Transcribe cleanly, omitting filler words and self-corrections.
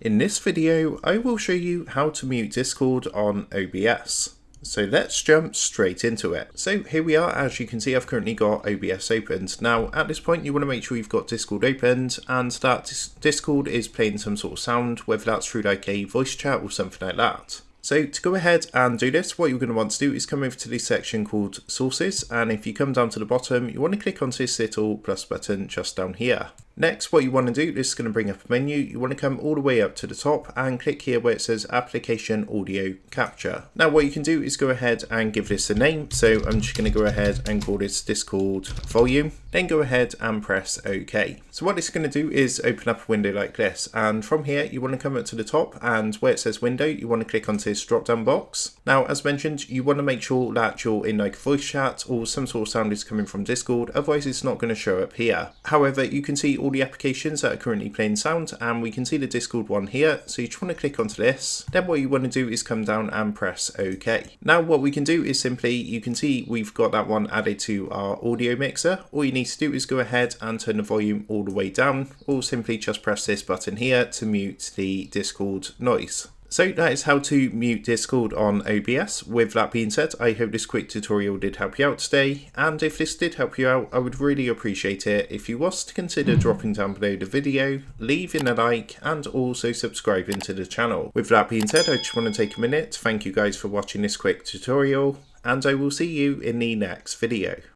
In this video, I will show you how to mute Discord on OBS. So let's jump straight into it. So here we are. As you can see, I've currently got OBS opened. Now at this point, you want to make sure you've got Discord opened and that Discord is playing some sort of sound, whether that's through like a voice chat or something like that. So to go ahead and do this, what you're going to want to do is come over to this section called Sources, and if you come down to the bottom, you want to click onto this little plus button just down here. Next, what you want to do, this is going to bring up a menu. You want to come all the way up to the top and click here where it says Application Audio Capture. Now what you can do is go ahead and give this a name. So I'm just going to go ahead and call this Discord Volume. Then go ahead and press OK. So what it's going to do is open up a window like this. And from here, you want to come up to the top and where it says Window, you want to click onto this drop down box. Now, as mentioned, you want to make sure that you're in like voice chat or some sort of sound is coming from Discord. Otherwise, it's not going to show up here. However, you can see all the applications that are currently playing sound, and we can see the Discord one here. So you just want to click onto this. Then what you want to do is come down and press OK. Now what we can do is simply, you can see we've got that one added to our audio mixer. All you need to do is go ahead and turn the volume all the way down, or simply just press this button here to mute the Discord noise. So that is how to mute Discord on OBS. With that being said, I hope this quick tutorial did help you out today, and if this did help you out, I would really appreciate it if you was to consider dropping down below the video, leaving a like, and also subscribing to the channel. With that being said, I just want to take a minute to thank you guys for watching this quick tutorial, and I will see you in the next video.